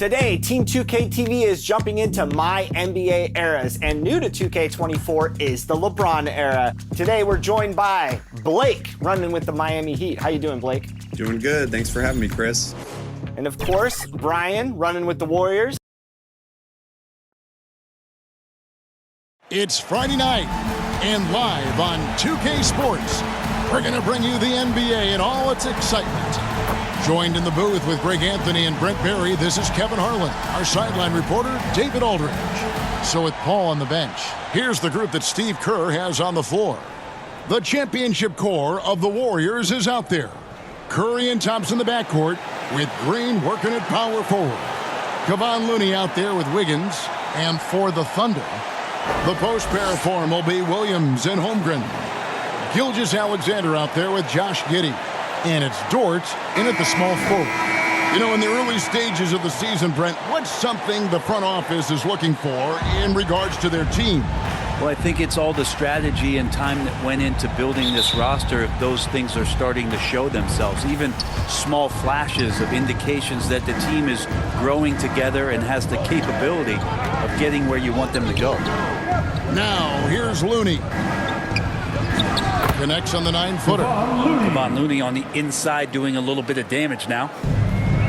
Today, Team 2K TV is jumping into my NBA eras, and new to 2K24 is the LeBron era. Today, we're joined by Blake, running with the Miami Heat. How you doing, Blake? Doing good. Thanks for having me, Chris. And of course, Brian, running with the Warriors. It's Friday night, and live on 2K Sports, we're going to bring you the NBA and all its excitement. Joined in the booth with Greg Anthony and Brent Berry, this is Kevin Harlan. Our sideline reporter, David Aldridge. So with Paul on the bench, here's the group that Steve Kerr has on the floor. The championship core of the Warriors is out there. Curry and Thompson in the backcourt, with Green working at power forward. Kevon Looney out there with Wiggins, and for the Thunder, the post pair form will be Williams and Holmgren. Gilgeous-Alexander out there with Josh Giddey. And it's Dort in at the small forward. You know, in the early stages of the season, Brent, what's something the front office is looking for in regards to their team? Well, I think it's all the strategy and time that went into building this roster. If those things are starting to show themselves, even small flashes of indications that the team is growing together and has the capability of getting where you want them to go. Now, here's Looney. Connects on the 9-footer. Kevon Looney on the inside doing a little bit of damage now.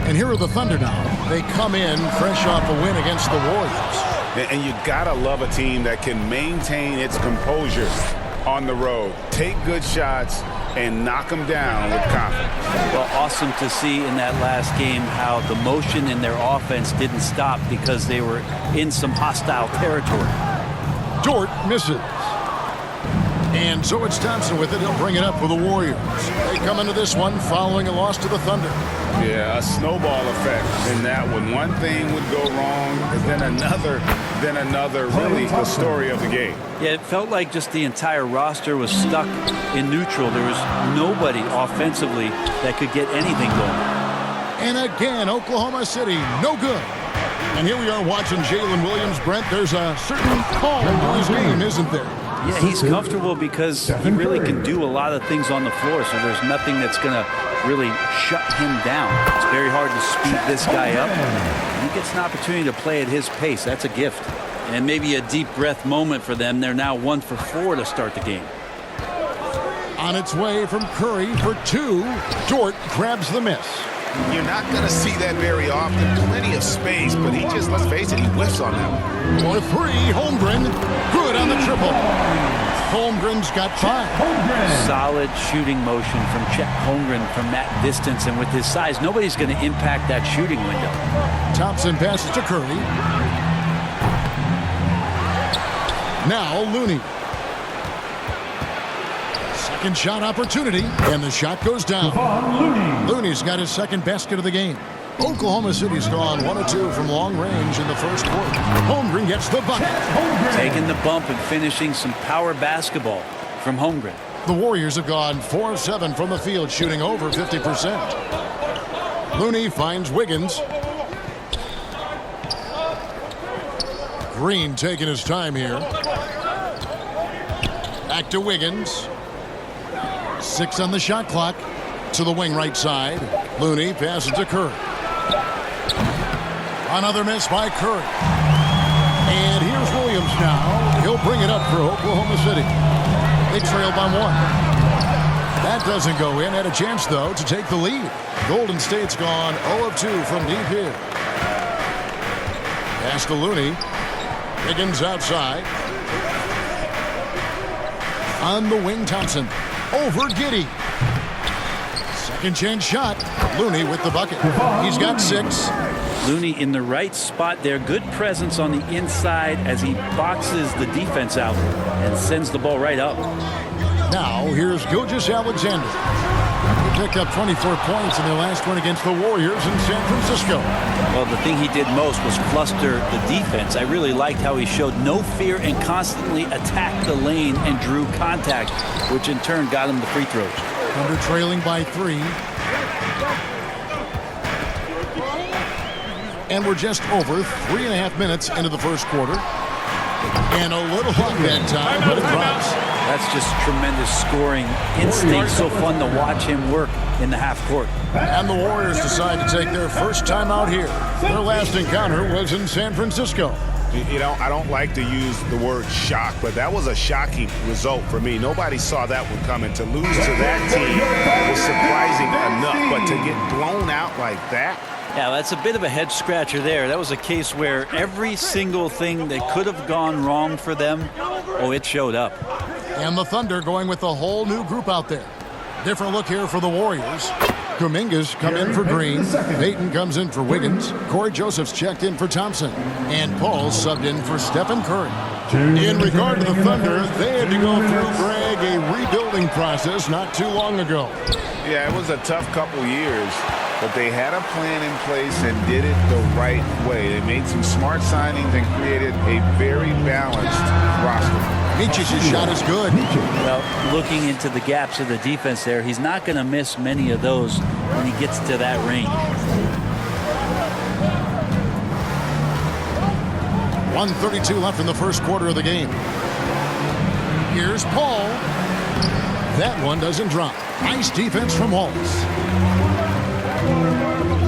And here are the Thunder now. They come in fresh off a win against the Warriors. And you gotta love a team that can maintain its composure on the road. Take good shots and knock them down with confidence. Well, awesome to see in that last game how the motion in their offense didn't stop because they were in some hostile territory. Dort misses. And so it's Thompson with it. He'll bring it up for the Warriors. They come into this one following a loss to the Thunder. Yeah, a snowball effect in that one. One thing would go wrong, and then another, really the story of the game. Yeah, it felt like just the entire roster was stuck in neutral. There was nobody offensively that could get anything going. And again, Oklahoma City, no good. And here we are watching Jalen Williams. Brent, there's a certain call to his game, isn't there? Yeah, he's comfortable because he really can do a lot of things on the floor, so there's nothing that's going to really shut him down. It's very hard to speed this guy up. He gets an opportunity to play at his pace. That's a gift. And maybe a deep breath moment for them. They're now 1 for 4 to start the game. On its way from Curry for 2. Dort grabs the miss. You're not going to see that very often. Plenty of space, but he just, let's face it, he whiffs on that one. For 3, Holmgren. Good on the triple. Holmgren's got 5. Solid shooting motion from Chet Holmgren from that distance, and with his size, nobody's going to impact that shooting window. Thompson passes to Curry. Now Looney. Second shot opportunity, and the shot goes down. Looney's got his second basket of the game. Oklahoma City's gone 1 of 2 from long range in the first quarter. Holmgren gets the bucket. Taking the bump and finishing some power basketball from Holmgren. The Warriors have gone 4 of 7 from the field, shooting over 50%. Looney finds Wiggins. Green taking his time here. Back to Wiggins. 6 on the shot clock. To the wing right side. Looney passes to Curry. Another miss by Curry. And here's Williams now. He'll bring it up for Oklahoma City. They trail by 1. That doesn't go in. Had a chance, though, to take the lead. Golden State's gone 0 of 2 from deep here. Pass to Looney. Wiggins outside. On the wing, Thompson. Over Giddey. Second chance shot. Looney with the bucket. He's got 6. Looney in the right spot there. Good presence on the inside as he boxes the defense out and sends the ball right up. Now here's Gilgeous-Alexander. He picked up 24 points in their last win against the Warriors in San Francisco. Well, the thing he did most was fluster the defense. I really liked how he showed no fear and constantly attacked the lane and drew contact, which in turn got him the free throws. Thunder trailing by 3. And we're just over 3.5 minutes into the first quarter. And a little luck that time, but it drops. That's just tremendous scoring instinct. So fun to watch him work in the half court. And the Warriors decide to take their first time out here. Their last encounter was in San Francisco. You know, I don't like to use the word shock, but that was a shocking result for me. Nobody saw that one coming. To lose to that team was surprising enough, but to get blown out like that? Yeah, that's a bit of a head scratcher there. That was a case where every single thing that could have gone wrong for them, it showed up. And the Thunder going with a whole new group out there. Different look here for the Warriors. Kuminga's come in for Green. Payton comes in for Wiggins. Corey Joseph's checked in for Thompson. And Paul's subbed in for Stephen Curry. In regard to the Thunder, they had to go through, Greg, a rebuilding process not too long ago. Yeah, it was a tough couple years, but they had a plan in place and did it the right way. They made some smart signings and created a very balanced roster. Micic's shot is good. Well, looking into the gaps of the defense there, he's not going to miss many of those when he gets to that range. 1:32 left in the first quarter of the game. Here's Paul. That one doesn't drop. Nice defense from Wallace.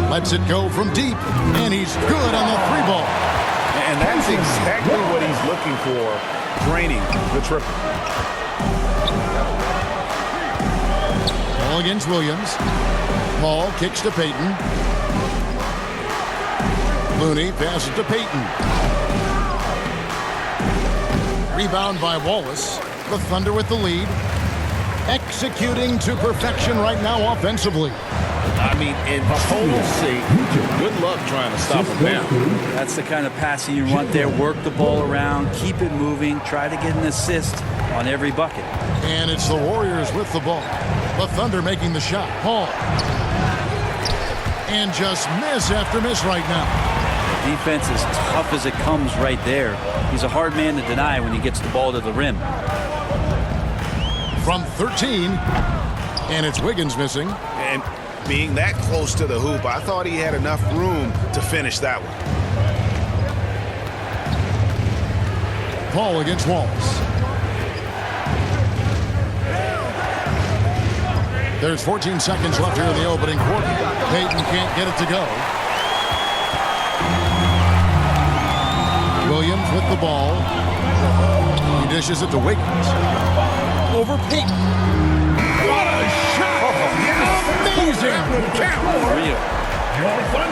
Lets it go from deep, and he's good on the three ball. And that's exactly what he's looking for. Draining the triple. Ball against Williams. Paul kicks to Payton. Looney passes to Payton. Rebound by Wallace. The Thunder with the lead. Executing to perfection right now offensively. I mean, in total sake, good luck trying to stop him now. That's the kind of passing you want there. Work the ball around, keep it moving, try to get an assist on every bucket. And it's the Warriors with the ball. The Thunder making the shot. Paul. And just miss after miss right now. Defense is tough as it comes right there. He's a hard man to deny when he gets the ball to the rim. From 13, and it's Wiggins missing. And being that close to the hoop, I thought he had enough room to finish that one. Paul against Wallace. There's 14 seconds left here in the opening quarter. Payton can't get it to go. Williams with the ball. He dishes it to Wiggins. Over Payton. What a shot! Amazing! Real.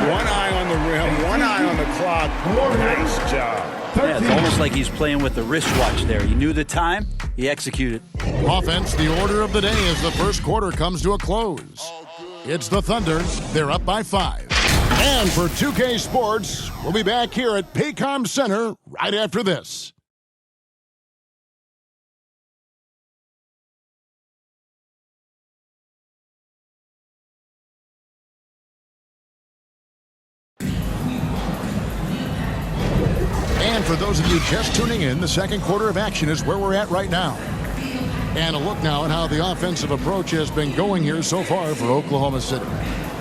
One eye on the rim, one eye on the clock. Nice job. Yeah, it's almost like he's playing with the wristwatch there. He knew the time, he executed. Offense, the order of the day as the first quarter comes to a close. It's the Thunder. They're up by 5. And for 2K Sports, we'll be back here at Paycom Center right after this. And for those of you just tuning in, the second quarter of action is where we're at right now. And a look now at how the offensive approach has been going here so far for Oklahoma City.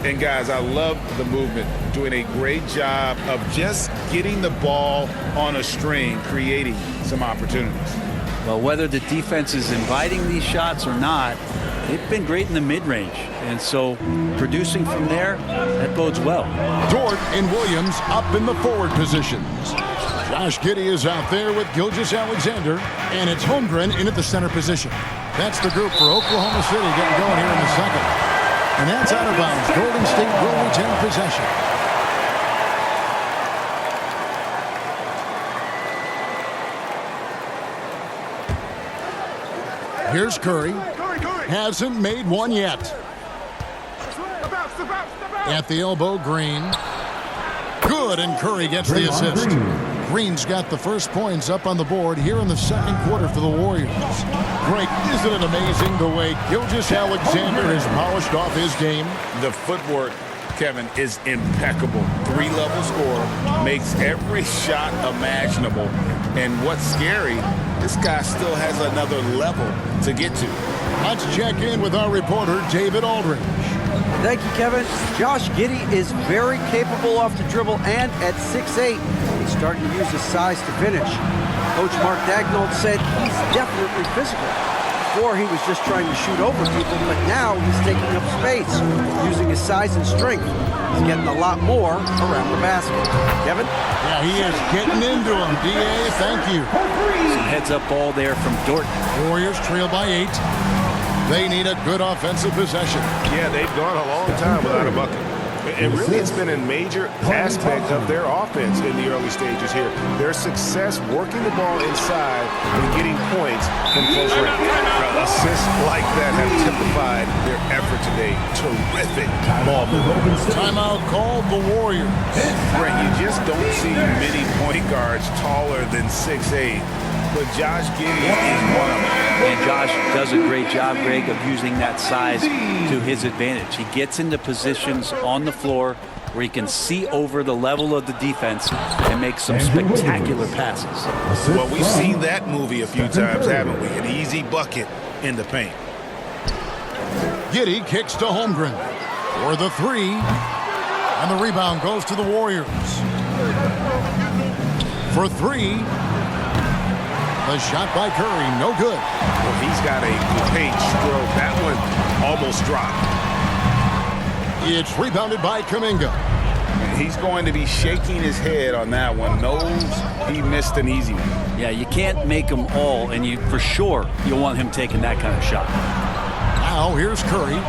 And guys, I love the movement, doing a great job of just getting the ball on a string, creating some opportunities. Well, whether the defense is inviting these shots or not, they've been great in the mid-range. And so producing from there, that bodes well. Dort and Williams up in the forward positions. Josh Giddey is out there with Gilgeous-Alexander, and it's Holmgren in at the center position. That's the group for Oklahoma City getting going here in the second. And that's out of bounds. Golden State will retain possession. Here's Curry. Hasn't made one yet. At the elbow, Green. Good, and Curry gets the assist. Green's got the first points up on the board here in the second quarter for the Warriors. Greg, isn't it amazing the way Gilgeous-Alexander has polished off his game? The footwork, Kevin, is impeccable. 3-level scorer, makes every shot imaginable. And what's scary, this guy still has another level to get to. Let's check in with our reporter, David Aldridge. Thank you, Kevin. Josh Giddey is very capable off the dribble, and at 6'8", he's starting to use his size to finish. Coach Mark Daignault said he's definitely physical. Before he was just trying to shoot over people, but now he's taking up space, using his size and strength. He's getting a lot more around the basket. Kevin? Yeah, he is getting into him. D.A., thank you. Some heads-up ball there from Dort. Warriors trail by 8. They need a good offensive possession. Yeah, they've gone a long time without a bucket. And really, it's been a major aspect of their offense in the early stages here. Their success working the ball inside and getting points from close range. Assists like that have typified their effort today. Terrific ball movement. Timeout called the Warriors. Brent, you just don't see many point guards taller than 6'8", but Josh Giddey is one of them. And Josh does a great job, Greg, of using that size to his advantage. He gets into positions on the floor where he can see over the level of the defense and make some spectacular passes. Well, we've seen that movie a few times, haven't we? An easy bucket in the paint. Giddey kicks to Holmgren for the 3. And the rebound goes to the Warriors. For 3. The shot by Curry, no good. Well, he's got a great stroke. That one almost dropped. It's rebounded by Kuminga. He's going to be shaking his head on that one. Knows he missed an easy one. Yeah, you can't make them all, and for sure you'll want him taking that kind of shot. Now here's Curry.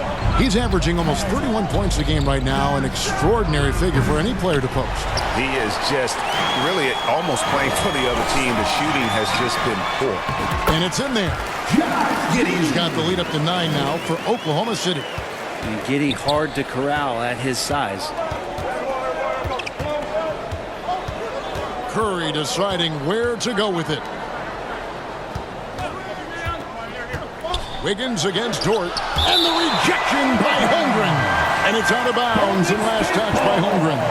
He's averaging almost 31 points a game right now, an extraordinary figure for any player to post. He is just really almost playing for the other team. The shooting has just been poor. And it's in there. Giddey's got the lead up to 9 now for Oklahoma City. And Giddey hard to corral at his size. Curry deciding where to go with it. Wiggins against Dort. And the rejection by Holmgren. And it's out of bounds and last touch by Holmgren.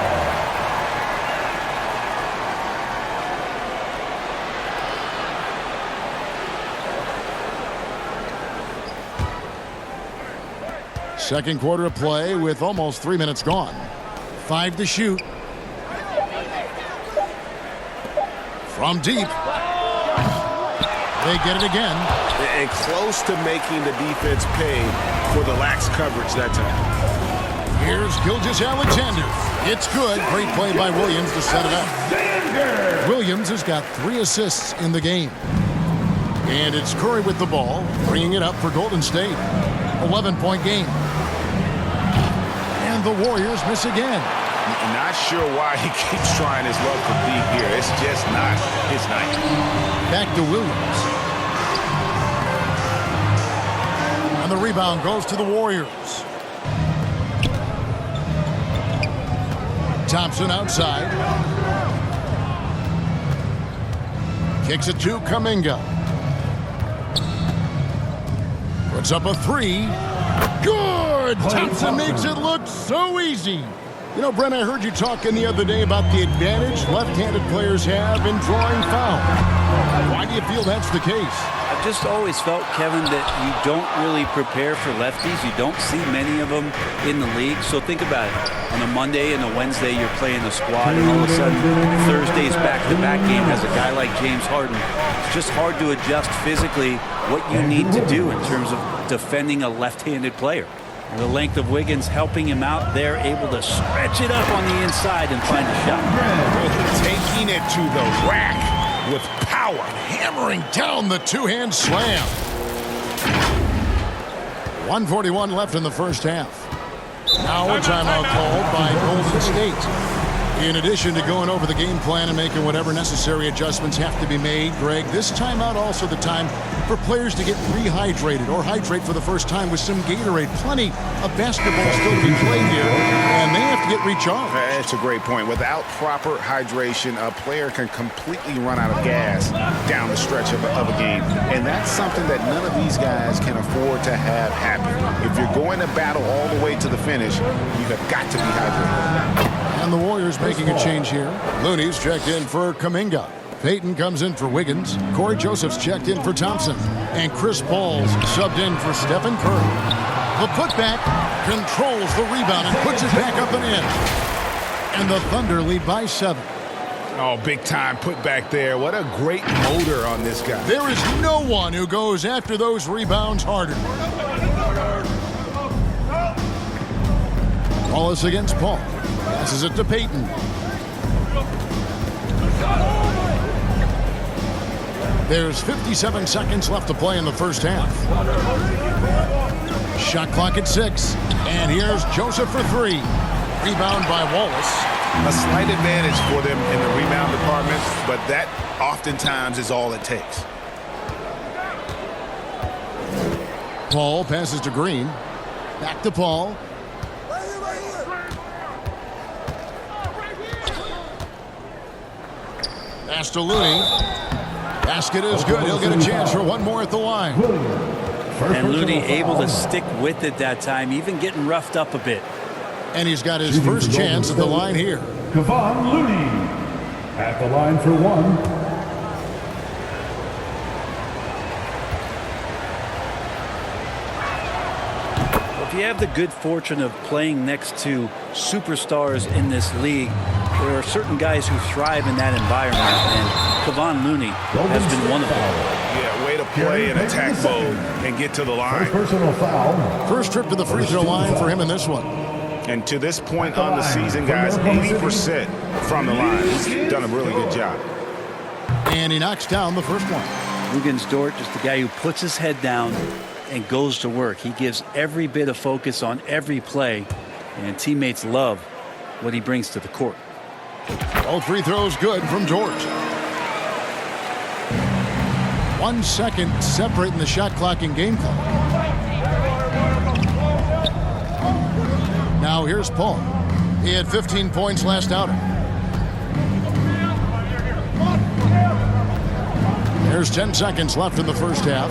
Second quarter of play with almost 3 minutes gone. 5 to shoot. From deep. They get it again. And close to making the defense pay for the lax coverage that time. Here's Gilgeous-Alexander. It's good. Great play by Williams to set it up. Williams has got 3 assists in the game. And it's Curry with the ball, bringing it up for Golden State. 11-point game. And the Warriors miss again. Not sure why he keeps trying his luck from deep here. It's just not his night. Back to Williams. And the rebound goes to the Warriors. Thompson outside. Kicks it to Kuminga. Puts up a 3. Good! Thompson makes it look so easy. You know, Brent, I heard you talking the other day about the advantage left-handed players have in drawing fouls. Why do you feel that's the case? I've just always felt, Kevin, that you don't really prepare for lefties. You don't see many of them in the league. So think about it. On a Monday and a Wednesday, you're playing a squad, and all of a sudden, Thursday's back-to-back game has a guy like James Harden. It's just hard to adjust physically what you need to do in terms of defending a left-handed player. And the length of Wiggins helping him out. They're able to stretch it up on the inside and find a shot. Taking it to the rack with power. Hammering down the two-hand slam. 1:41 left in the first half. Now a timeout called by Golden State. In addition to going over the game plan and making whatever necessary adjustments have to be made, Greg, this timeout also the time for players to get rehydrated or hydrate for the first time with some Gatorade. Plenty of basketball still to be played here, and they have to get recharged. That's a great point. Without proper hydration, a player can completely run out of gas down the stretch of a game. And that's something that none of these guys can afford to have happen. If you're going to battle all the way to the finish, you have got to be hydrated. And the Warriors making a change here. Looney's checked in for Kuminga. Payton comes in for Wiggins. Corey Joseph's checked in for Thompson. And Chris Paul's subbed in for Stephen Curry. The putback controls the rebound and puts it back up and in. And the Thunder lead by 7. Oh, big time put back there. What a great motor on this guy. There is no one who goes after those rebounds harder. Wallace against Paul. Passes it to Peyton. There's 57 seconds left to play in the first half. Shot clock at 6. And here's Joseph for 3. Rebound by Wallace. A slight advantage for them in the rebound department, but that oftentimes is all it takes. Paul passes to Green. Back to Paul. Pass to Looney. Basket is good. He'll get a chance for one more at the line. And Looney able to stick with it that time, even getting roughed up a bit. And he's got his first chance at the line here. Kevon Looney at the line for 1. If you have the good fortune of playing next to superstars in this league, there are certain guys who thrive in that environment, and Kevon Looney has been one of them. Yeah, way to play in attack mode and get to the line. Personal foul. First trip to the free throw line for him in this one. And to this point on the season, guys, 80% from the line. He's done a really good job. And he knocks down the first one. Lugens Dort, just the guy who puts his head down and goes to work. He gives every bit of focus on every play, and teammates love what he brings to the court. All free throws good from George. 1 second separating the shot clock and game clock. Now here's Paul. He had 15 points last outing. There's 10 seconds left in the first half.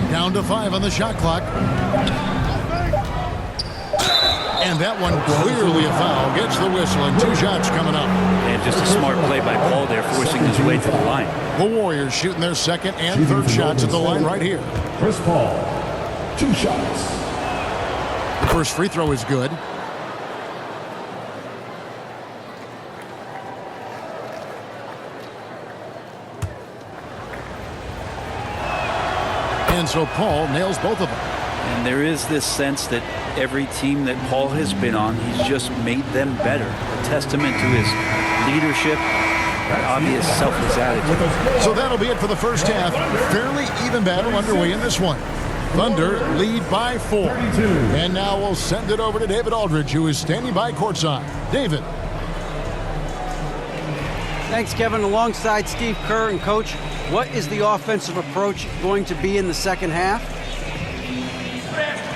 Down to 5 on the shot clock. And that one clearly a foul. Gets the whistle and 2 shots coming up. And just a smart play by Paul there, forcing his way to the line. The Warriors shooting their second and third shots at the line right here. Chris Paul, 2 shots. The first free throw is good. And so Paul nails both of them. And there is this sense that every team that Paul has been on, he's just made them better. A testament to his leadership, obvious selfless attitude. So that'll be it for the first half. Fairly even battle underway in this one. Thunder lead by 4. And now we'll send it over to David Aldridge, who is standing by courtside. David. Thanks, Kevin. Alongside Steve Kerr and Coach, what is the offensive approach going to be in the second half?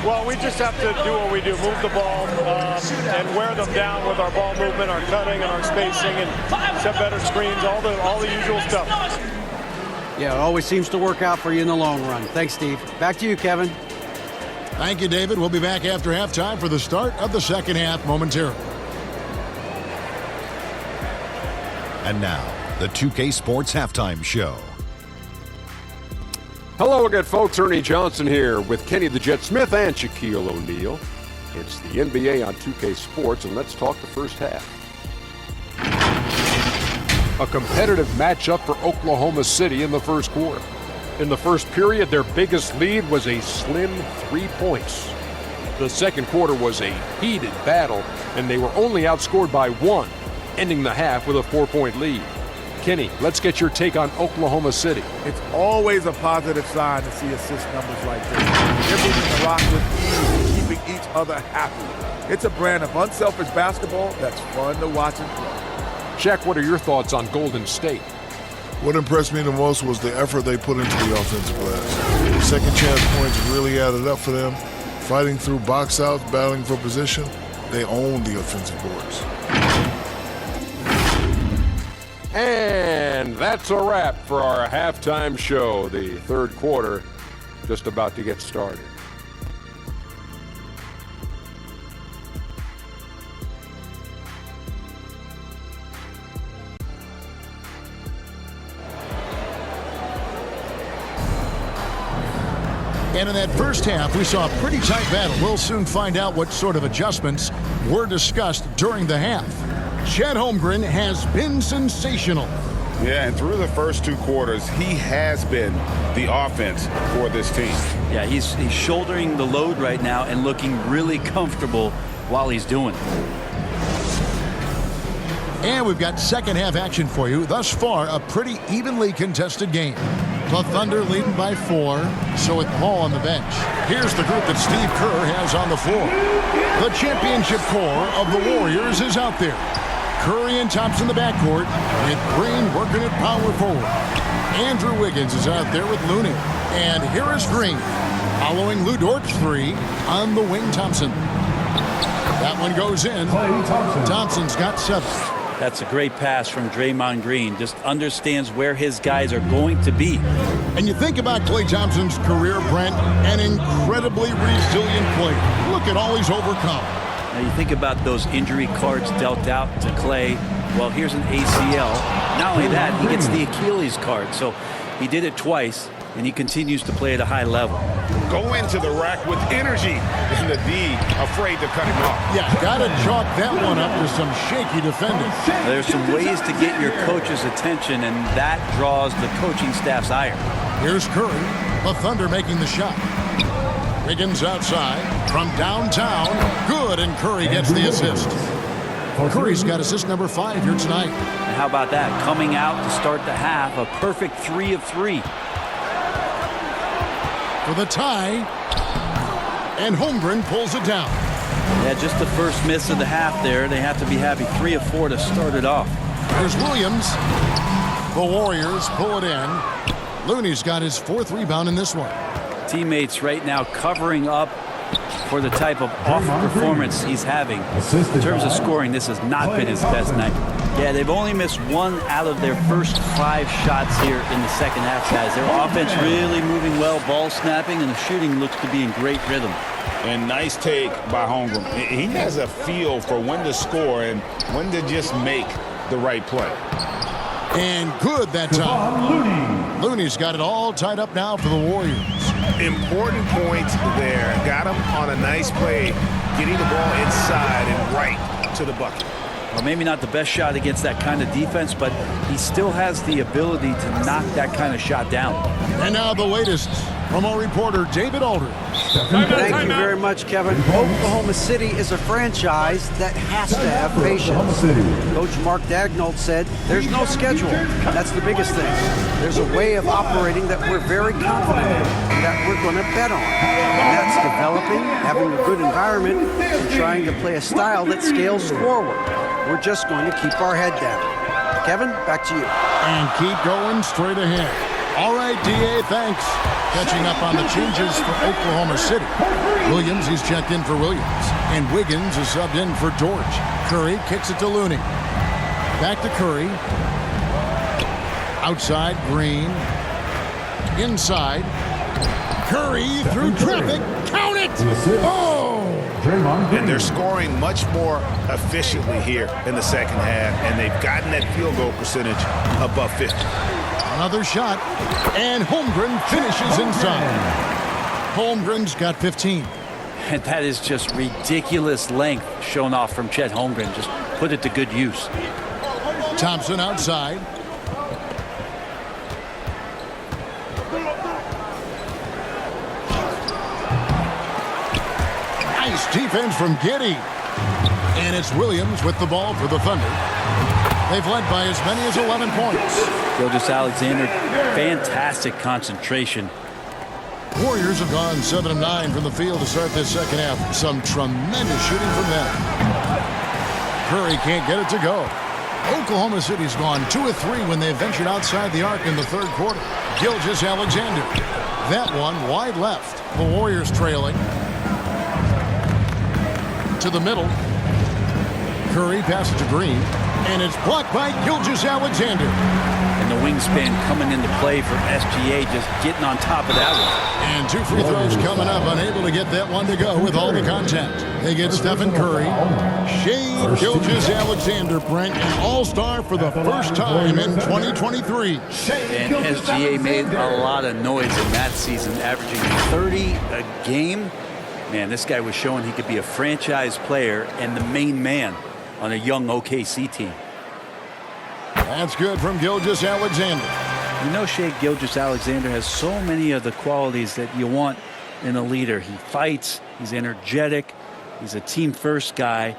Well, we just have to do what we do, move the ball and wear them down with our ball movement, our cutting, and our spacing, and set better screens, all the usual stuff. Yeah, it always seems to work out for you in the long run. Thanks, Steve. Back to you, Kevin. Thank you, David. We'll be back after halftime for the start of the second half momentarily. And now, the 2K Sports Halftime Show. Hello again, folks. Ernie Johnson here with Kenny the Jet Smith and Shaquille O'Neal. It's the NBA on 2K Sports, and let's talk the first half. A competitive matchup for Oklahoma City in the first quarter. In the first period, their biggest lead was a slim 3 points. The second quarter was a heated battle, and they were only outscored by 1, ending the half with a 4-point lead. Kenny, let's get your take on Oklahoma City. It's always a positive sign to see assist numbers like this. They're moving the rock with ease and keeping each other happy. It's a brand of unselfish basketball that's fun to watch and play. Shaq, what are your thoughts on Golden State? What impressed me the most was the effort they put into the offensive glass. Second chance points really added up for them. Fighting through box outs, battling for position, they owned the offensive boards. And that's a wrap for our halftime show. The third quarter just about to get started. And in that first half, we saw a pretty tight battle. We'll soon find out what sort of adjustments were discussed during the half. Chet Holmgren has been sensational. Yeah, and through the first 2 quarters, he has been the offense for this team. Yeah, he's shouldering the load right now and looking really comfortable while he's doing it. And we've got second half action for you. Thus far, a pretty evenly contested game. The Thunder leading by 4, so with Paul on the bench. Here's the group that Steve Kerr has on the floor. The championship core of the Warriors is out there. Curry and Thompson in the backcourt, with Green working at power forward. Andrew Wiggins is out there with Looney. And here is Green, following Lou Dort's 3 on the wing Thompson. That one goes in. Thompson's got 7. That's a great pass from Draymond Green. Just understands where his guys are going to be. And you think about Klay Thompson's career, Brent, an incredibly resilient player. Look at all he's overcome. Now you think about those injury cards dealt out to Klay. Well, here's an ACL. Not only that, he gets the Achilles card. So he did it twice, and he continues to play at a high level. Go into the rack with energy, and the D afraid to cut him off. Yeah, gotta chalk that one up to some shaky defending. There's some ways to get your coach's attention, and that draws the coaching staff's ire. Here's Curry, the Thunder making the shot. Wiggins outside from downtown. Good, and Curry gets the assist. Curry's got assist number 5 here tonight. And how about that? Coming out to start the half, a perfect 3 of 3. For the tie, and Holmgren pulls it down. Yeah, just the first miss of the half there. They have to be happy. 3 of 4 to start it off. There's Williams. The Warriors pull it in. Looney's got his 4th rebound in this one. Teammates right now covering up for the type of off performance he's having. In terms of scoring, this has not been his best night. Yeah, they've only missed 1 out of their first 5 shots here in the second half, guys. Their offense really moving well, ball snapping, and the shooting looks to be in great rhythm. And nice take by Holmgren. He has a feel for when to score and when to just make the right play. And good that time. Looney's got it all tied up now for the Warriors. Important points there. Got him on a nice play, getting the ball inside and right to the bucket. Well, maybe not the best shot against that kind of defense, but he still has the ability to knock that kind of shot down. And now the latest from our reporter, David Aldridge. Thank you very much, Kevin. Oklahoma City is a franchise that has to have patience. Coach Mark Daigneault said there's no schedule. That's the biggest thing. There's a way of operating that we're very confident in, that we're going to bet on. And that's developing, having a good environment, and trying to play a style that scales forward. We're just going to keep our head down. Kevin, back to you. And keep going straight ahead. All right, D.A., thanks. Catching up on the changes for Oklahoma City. Williams, he's checked in for Williams. And Wiggins is subbed in for George. Curry kicks it to Looney. Back to Curry. Outside, Green. Inside. Curry through traffic. Count it! Oh! And they're scoring much more efficiently here in the second half, and they've gotten that field goal percentage above 50. Another shot, and Holmgren finishes inside. Holmgren's got 15. And that is just ridiculous length shown off from Chet Holmgren. Just put it to good use. Thompson outside. Nice defense from Giddey. And it's Williams with the ball for the Thunder. They've led by as many as 11 points. Gilgeous-Alexander, fantastic concentration. Warriors have gone 7 of 9 from the field to start this second half. Some tremendous shooting from them. Curry can't get it to go. Oklahoma City's gone 2 of 3 when they ventured outside the arc in the third quarter. Gilgeous-Alexander. That one wide left. The Warriors trailing. To the middle. Curry passes to Green. And it's blocked by Gilgeous-Alexander. And the wingspan coming into play for SGA, just getting on top of that one. And 2 free throws coming up, unable to get that one to go with all the contact. They get Stephen Curry. Shea Gilgeous-Alexander, Brent, an all-star for the first time in 2023. And SGA made a lot of noise in that season, averaging 30 a game. Man, this guy was showing he could be a franchise player and the main man on a young OKC team. That's good from Gilgeous-Alexander. You know, Shea Gilgeous-Alexander has so many of the qualities that you want in a leader. He fights, he's energetic, he's a team-first guy,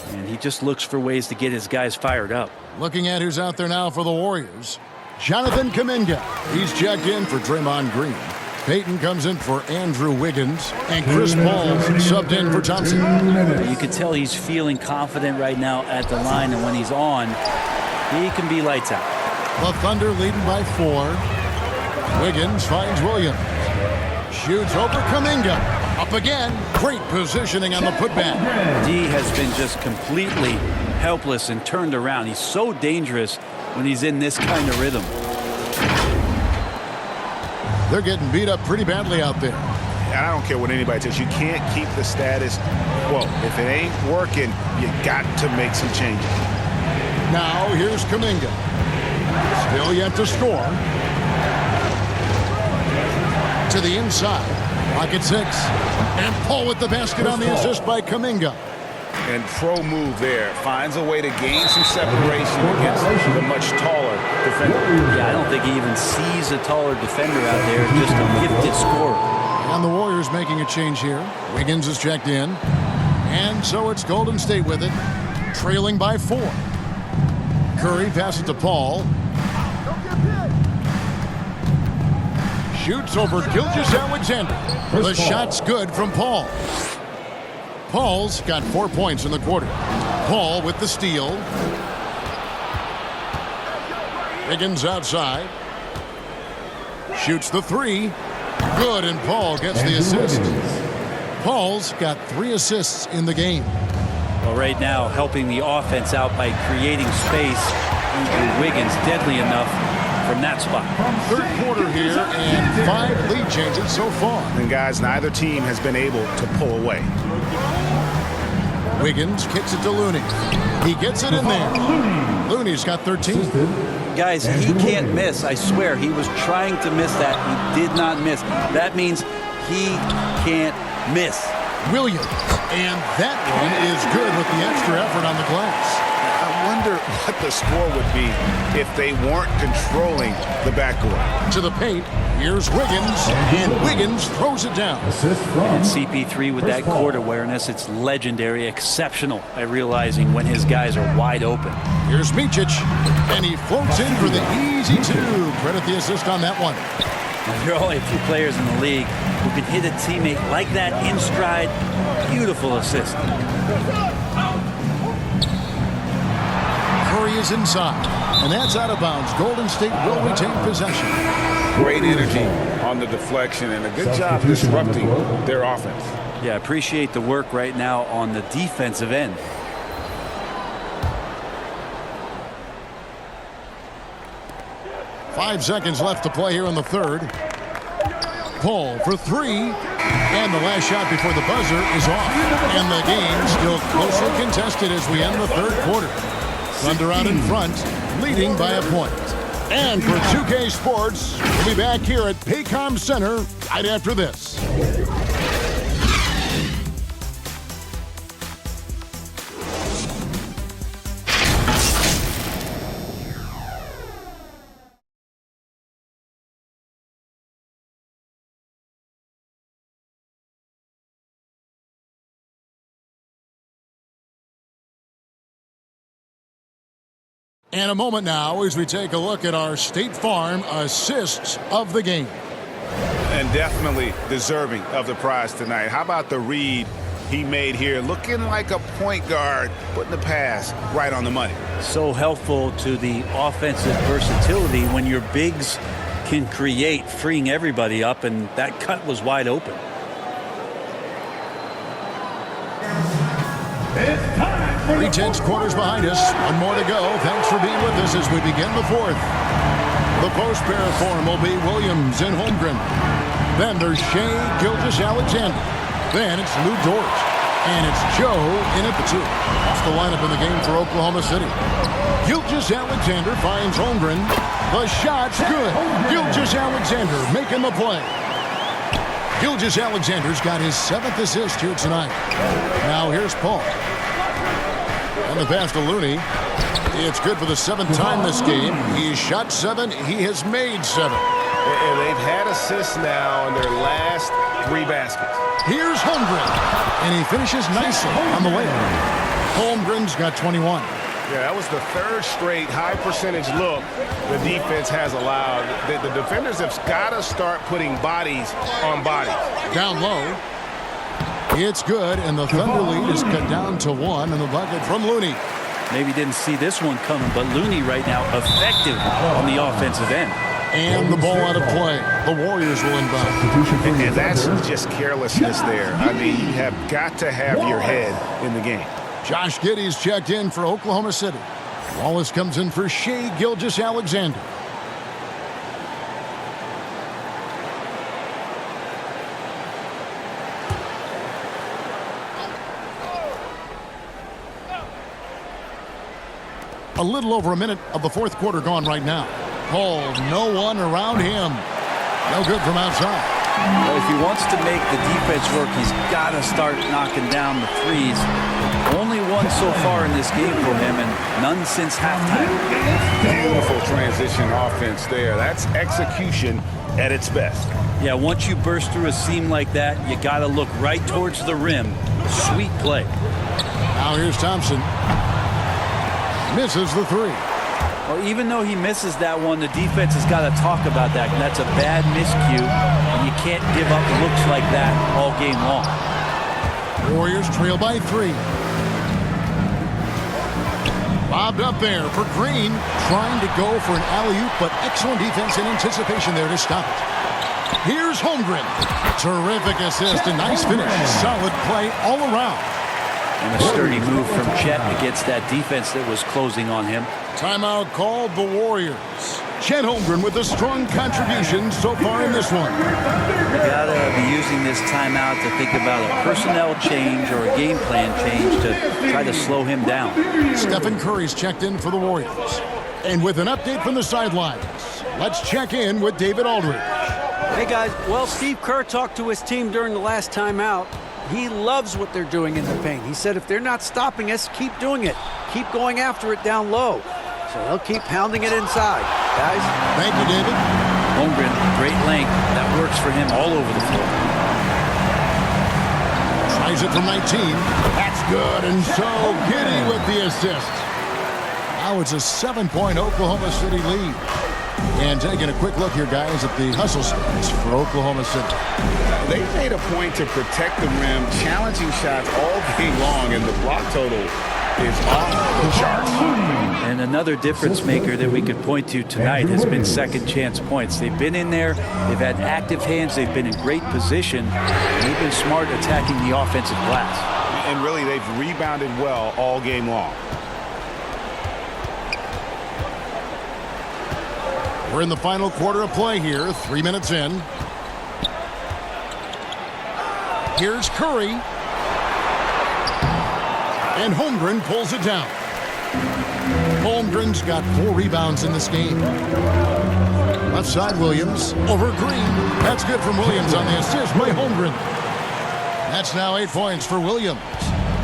and he just looks for ways to get his guys fired up. Looking at who's out there now for the Warriors. Jonathan Kuminga. He's checked in for Draymond Green. Peyton comes in for Andrew Wiggins. And Chris Paul subbed in for Thompson. You can tell he's feeling confident right now at the line, and when he's on, he can be lights out. The Thunder leading by 4. Wiggins finds Williams. Shoots over Kuminga. Up again. Great positioning on the putback. D has been just completely helpless and turned around. He's so dangerous when he's in this kind of rhythm. They're getting beat up pretty badly out there. And I don't care what anybody says. You can't keep the status quo. If it ain't working, you got to make some changes. Now here's Kuminga. Still yet to score. To the inside. Pocket 6. And Paul with the basket on the assist by Kuminga. And pro move there. Finds a way to gain some separation against the much taller defender. Yeah, I don't think he even sees a taller defender out there. Just a gifted scorer. And the Warriors making a change here. Wiggins is checked in. And so it's Golden State with it. Trailing by 4. Curry passes to Paul. Shoots over Gilgeous-Alexander. The shot's good from Paul. Paul's got 4 points in the quarter. Paul with the steal. Wiggins outside. Shoots the 3. Good, and Paul gets the assist. Paul's got 3 assists in the game. Well, right now, helping the offense out by creating space. Andrew Wiggins, deadly enough from that spot. Third quarter here, and 5 lead changes so far. And guys, neither team has been able to pull away. Wiggins kicks it to Looney. He gets it in there. Looney's got 13. Guys, he can't miss. I swear, he was trying to miss that. He did not miss. That means he can't miss. Williams. And that one is good with the extra effort on the glass. I wonder what the score would be if they weren't controlling the backcourt. To the paint, here's Wiggins, and Wiggins throws it down. And CP3 with that court awareness, it's legendary, exceptional at realizing when his guys are wide open. Here's Micic, and he floats in for the easy 2. Credit the assist on that one. There are only a few players in the league who can hit a teammate like that in stride. Beautiful assist. Curry is inside, and that's out of bounds. Golden State will retain possession. Great energy on the deflection and a good job disrupting their offense. Yeah, appreciate the work right now on the defensive end. Five seconds left to play here in the third. Paul for 3, and the last shot before the buzzer is off. And the game still closely contested as we end the third quarter. Thunder out in front, leading by a point. And for 2K Sports, we'll be back here at Paycom Center right after this. And a moment now as we take a look at our State Farm assists of the game. And definitely deserving of the prize tonight. How about the read he made here? Looking like a point guard, putting the pass right on the money. So helpful to the offensive versatility when your bigs can create, freeing everybody up, and that cut was wide open. 3 tenths quarters behind us. One more to go. Thanks for being with us as we begin the fourth. The post pair form will be Williams and Holmgren. Then there's Shea Gilgeous-Alexander. Then it's Lou Dort. And it's Joe in at the 2. That's the lineup in the game for Oklahoma City. Gilgeous-Alexander finds Holmgren. The shot's good. Gilgeous-Alexander making the play. Gilgeous-Alexander's got his 7th assist here tonight. Now here's Paul. And the pass to Looney. It's good for the 7th time this game. He's shot 7. He has made 7. And they've had assists now in their last 3 baskets. Here's Holmgren. And he finishes nicely on the layup. Holmgren's got 21. Yeah, that was the 3rd straight high percentage look the defense has allowed. The defenders have got to start putting bodies on bodies. Down low. It's good, and the Thunder lead is cut down to 1, and the bucket from Looney. Maybe didn't see this one coming, but Looney right now effective on the offensive end. And the ball out of play. The Warriors will inbound. And that's just carelessness there. I mean, you have got to have your head in the game. Josh Giddey's checked in for Oklahoma City. Wallace comes in for Shai Gilgeous-Alexander. A little over a minute of the 4th quarter gone right now. Called, no one around him. No good from outside. Well, if he wants to make the defense work, he's got to start knocking down the threes. Only one so far in this game for him, and none since halftime. Beautiful transition offense there. That's execution at its best. Yeah, once you burst through a seam like that, you got to look right towards the rim. Sweet play. Now here's Thompson. Misses the 3. Well, even though he misses that one, the defense has got to talk about that. And that's a bad miscue, and you can't give up looks like that all game long. Warriors trail by 3. Bobbed up there for Green, trying to go for an alley-oop, but excellent defense and anticipation there to stop it. Here's Holmgren. Terrific assist, a nice finish. Solid play all around. And a sturdy move from Chet against that defense that was closing on him. Timeout called the Warriors. Chet Holmgren with a strong contribution so far in this one. You gotta be using this timeout to think about a personnel change or a game plan change to try to slow him down. Stephen Curry's checked in for the Warriors. And with an update from the sidelines, let's check in with David Aldridge. Hey guys, well, Steve Kerr talked to his team during the last timeout. He loves what they're doing in the paint. He said if they're not stopping us, keep doing it. Keep going after it down low. So they'll keep pounding it inside. Guys. Thank you, David. Holmgren, great length. That works for him all over the floor. Tries it from 19. That's good. And so Giddey with the assist. Now it's a 7-point Oklahoma City lead. And taking a quick look here, guys, at the hustle stats for Oklahoma City. They made a point to protect the rim, challenging shots all game long, and the block total is off the charts. And another difference maker that we could point to tonight has been second chance points. They've been in there, they've had active hands, they've been in great position, and they've been smart attacking the offensive glass. And really, they've rebounded well all game long. We're in the final quarter of play here, 3 minutes in. Here's Curry. And Holmgren pulls it down. Holmgren's got 4 rebounds in this game. Left side, Williams. Over Green. That's good from Williams on the assist by Holmgren. That's now 8 points for Williams.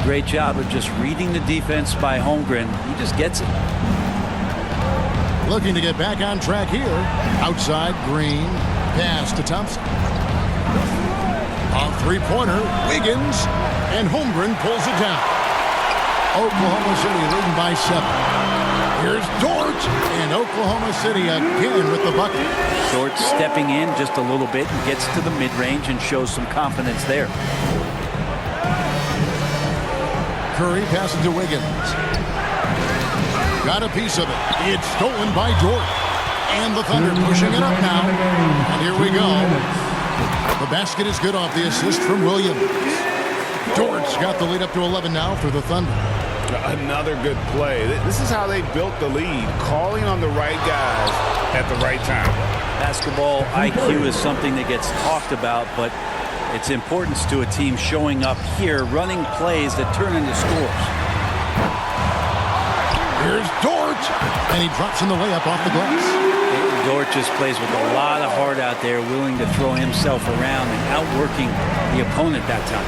Great job of just reading the defense by Holmgren. He just gets it. Looking to get back on track here. Outside, Green. Pass to Thompson. A 3-pointer, Wiggins. And Holmgren pulls it down. Oklahoma City leading by 7. Here's Dort. And Oklahoma City again with the bucket. Dort stepping in just a little bit and gets to the mid-range and shows some confidence there. Curry passes to Wiggins. Got a piece of it. It's stolen by Dort. And the Thunder pushing it up now. And here we go. The basket is good off the assist from Williams. Dort's got the lead up to 11 now for the Thunder. Another good play. This is how they built the lead, calling on the right guys at the right time. Basketball IQ is something that gets talked about, but its importance to a team showing up here, running plays that turn into scores. Here's Dort, and he drops in the layup off the glass. Dort just plays with a lot of heart out there, willing to throw himself around and outworking the opponent that time.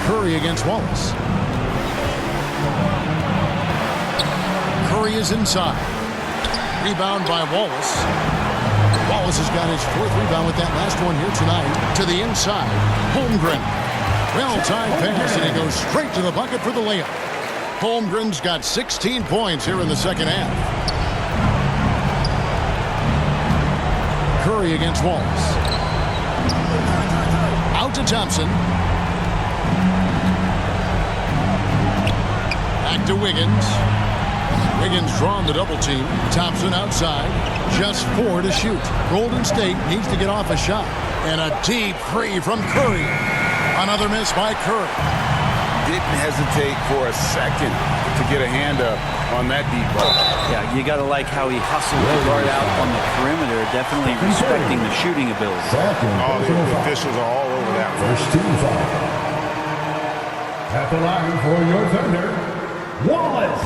Curry against Wallace. Curry is inside. Rebound by Wallace. Wallace has got his 4th rebound with that last one here tonight. To the inside. Holmgren. Well-timed pass, and he goes straight to the bucket for the layup. Holmgren's got 16 points here in the second half. Curry against Wallace. Out to Thompson. Back to Wiggins. Wiggins drawn the double team. Thompson outside. Just 4 to shoot. Golden State needs to get off a shot. And a deep three from Curry. Another miss by Curry. Didn't hesitate for a second to get a hand up on that deep ball. Yeah, you got to like how he hustled to guard out on the perimeter, definitely respecting the shooting ability. All the officials are all over that one. First team foul. At the line for your Thunder, Wallace.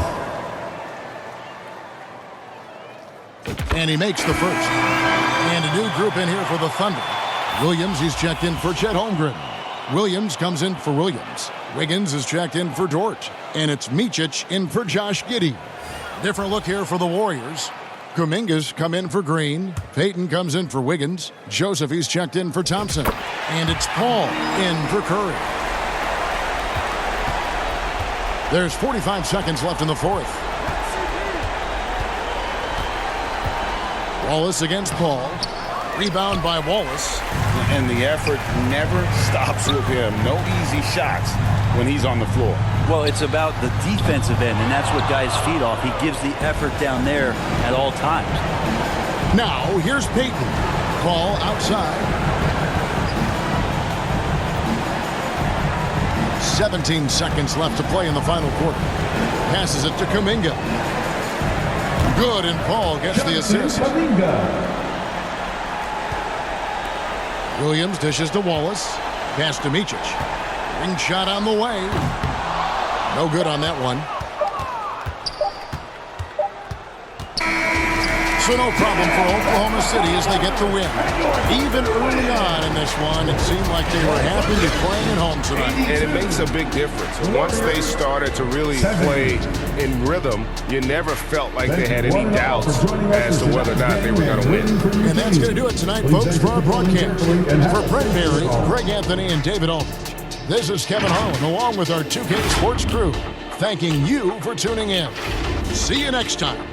And he makes the first. And a new group in here for the Thunder. Williams, he's checked in for Chet Holmgren. Williams comes in for Williams. Wiggins is checked in for Dort. And it's Micic in for Josh Giddey. Different look here for the Warriors. Kuminga's come in for Green. Payton comes in for Wiggins. Joseph, he's checked in for Thompson. And it's Paul in for Curry. There's 45 seconds left in the 4th. Wallace against Paul. Rebound by Wallace. And the effort never stops with him. No easy shots when he's on the floor. Well, it's about the defensive end, and that's what guys feed off. He gives the effort down there at all times. Now, here's Payton. Ball outside. 17 seconds left to play in the final quarter. Passes it to Kuminga. Good, and Paul gets the assist. Williams dishes to Wallace. Pass to Micic. Ring shot on the way. No good on that one. So no problem for Oklahoma City as they get the win. Even early on in this one, it seemed like they were happy to be playing at home tonight. And it makes a big difference. Once they started to really play in rhythm, you never felt like they had any doubts as to whether or not they were going to win. And that's going to do it tonight, folks, for our broadcast. For Brent Berry, Greg Anthony, and David Aldridge, this is Kevin Harlan, along with our 2K Sports crew, thanking you for tuning in. See you next time.